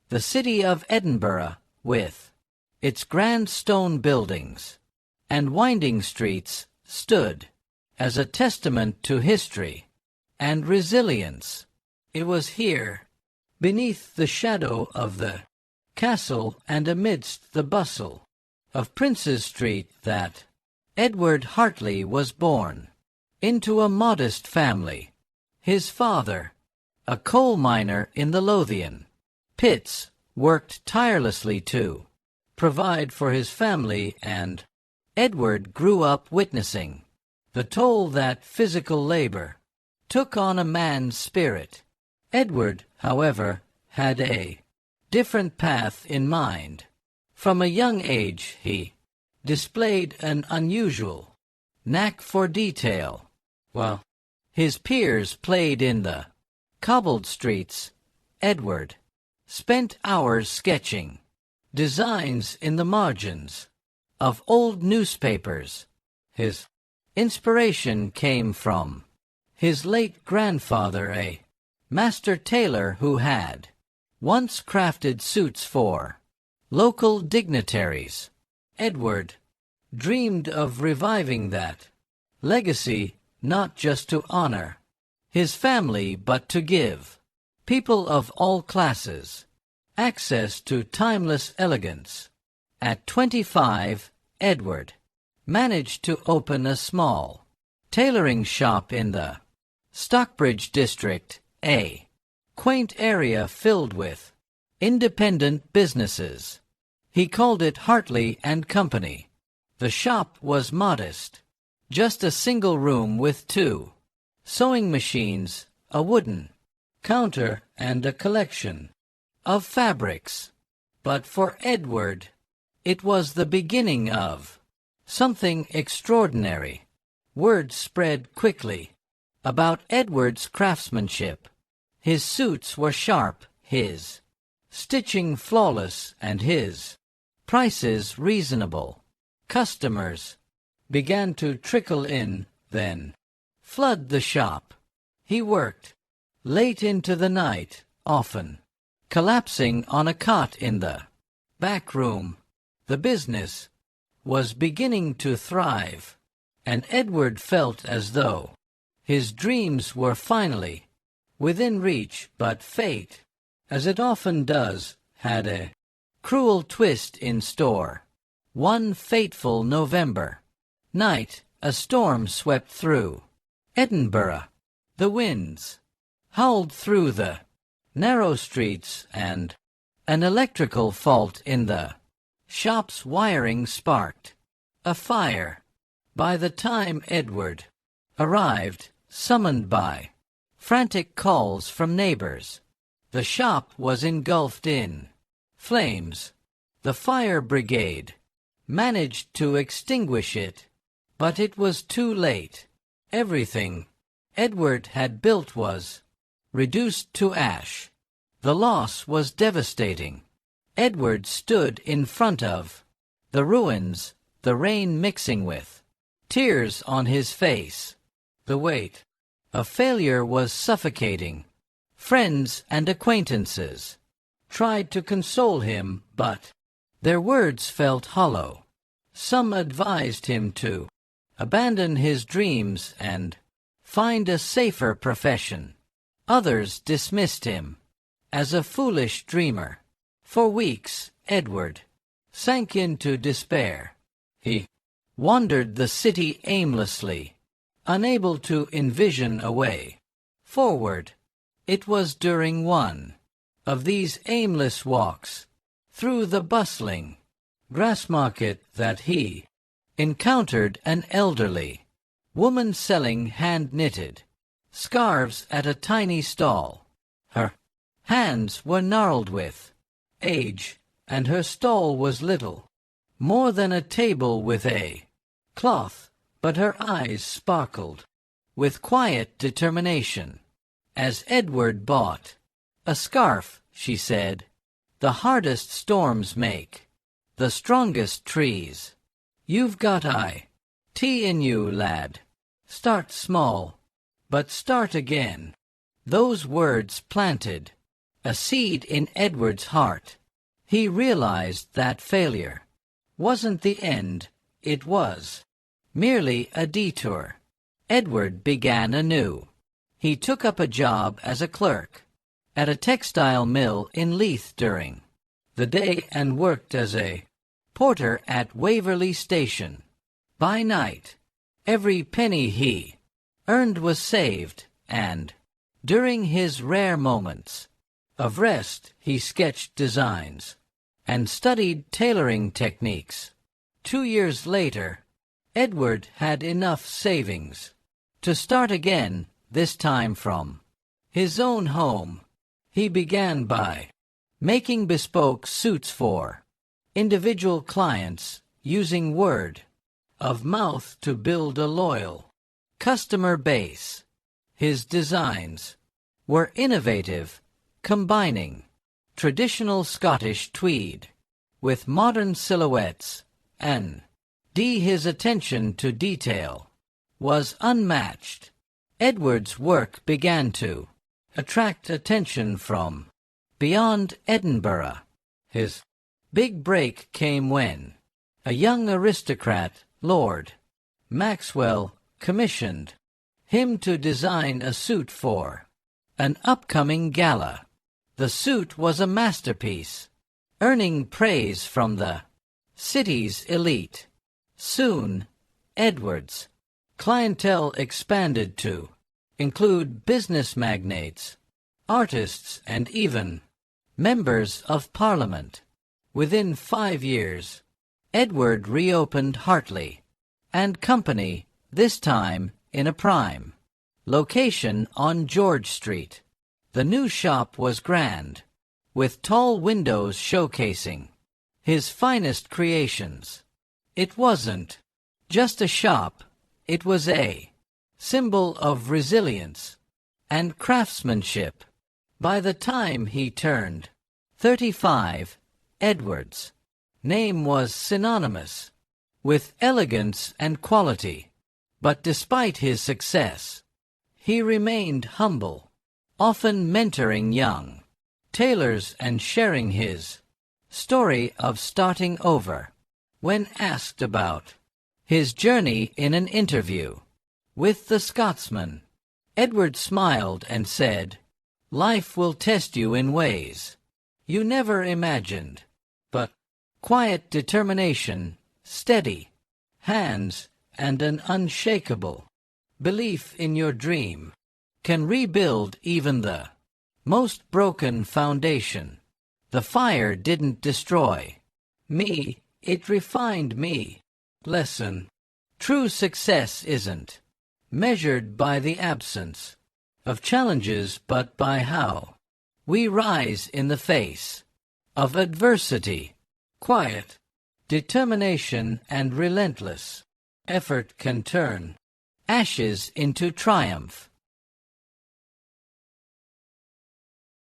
The city of Edinburgh, with its grand stone buildings and winding streets, stood as a testament to history and resilience. It was here, beneath the shadow of the castle and amidst the bustle of Princes Street, that Edward Hartley was born into a modest family. His father, a coal miner in the Lothian pits, worked tirelessly to provide for his family, and Edward grew up witnessing the toll that physical labor took on a man's spirit. Edward, however, had a different path in mind. From a young age he displayed an unusual knack for detail. While his peers played in the cobbled streets, Edward spent hours sketching designs in the margins of old newspapers. His inspiration came from his late grandfather, a master tailor who had once crafted suits for local dignitaries. Edward dreamed of reviving that legacy, not just to honor his family but to give people of all classes access to timeless elegance. At 25, Edward managed to open a small tailoring shop in the Stockbridge district, a quaint area filled with independent businesses. He called it Hartley and Company. The shop was modest, just a single room with 2 sewing machines, a wooden counter, and a collection of fabrics. But for Edward, it was the beginning of something extraordinary. Word spread quickly about Edward's craftsmanship. His suits were sharp, his stitching flawless, and his prices reasonable. Customers began to trickle in, then flood the shop. He worked late into the night, often collapsing on a cot in the back room. The business was beginning to thrive, and Edward felt as though his dreams were finally within reach. But fate, as it often does, had a cruel twist in store. One fateful November night, a storm swept through Edinburgh. The winds howled through the narrow streets, and an electrical fault in the shop's wiring sparked a fire. By the time Edward arrived, summoned by frantic calls from neighbors, the shop was engulfed in flames. The fire brigade managed to extinguish it, but it was too late. Everything Edward had built was reduced to ash. The loss was devastating. Edward stood in front of the ruins, the rain mixing with tears on his face. The weight of failure was suffocating. Friends and acquaintances tried to console him, but their words felt hollow. Some advised him to abandon his dreams and find a safer profession. Others dismissed him as a foolish dreamer. For weeks, Edward sank into despair. He wandered the city aimlessly, unable to envision a way forward. It was during one of these aimless walks through the bustling Grassmarket that he encountered an elderly woman selling hand-knitted scarves at a tiny stall. Her hands were gnarled with age, and her stall was little more than a table with a cloth, but her eyes sparkled with quiet determination. As Edward bought a scarf, she said, "The hardest storms make the strongest trees. You've got tea in you, lad. Start small, but start again." Those words planted a seed in Edward's heart. He realized that failure wasn't the end, it was merely a detour. Edward began anew. He took up a job as a clerk at a textile mill in Leith during the day and worked as a porter at Waverley Station. By night, every penny he earned was saved, and during his rare moments of rest he sketched designs and studied tailoring techniques. 2 years later, Edward had enough savings to start again, this time from his own home. He began by making bespoke suits for individual clients, using word of mouth to build a loyal customer base. His designs were innovative, combining traditional Scottish tweed with modern silhouettes, and his attention to detail was unmatched. Edward's work began to attract attention from beyond Edinburgh. His big break came when a young aristocrat, Lord Maxwell, commissioned him to design a suit for an upcoming gala. The suit was a masterpiece, earning praise from the city's elite. Soon, Edward's clientele expanded to include business magnates, artists, and even members of Parliament. Within 5 years, Edward reopened Hartley and Company, this time in a prime location on George Street. The new shop was grand, with tall windows showcasing his finest creations. It wasn't just a shop, it was a symbol of resilience and craftsmanship. By the time he turned 35, Edward's name was synonymous with elegance and quality. But despite his success, he remained humble, often mentoring young tailors and sharing his story of starting over. When asked about his journey in an interview with The Scotsman, Edward smiled and said, "Life will test you in ways you never imagined, but quiet determination, steady hands, and an unshakable belief in your dream can rebuild even the most broken foundation. The fire didn't destroy me, it refined me." Lesson: true success isn't measured by the absence of challenges, but by how we rise in the face of adversity. Quiet determination and relentless effort can turn ashes into triumph.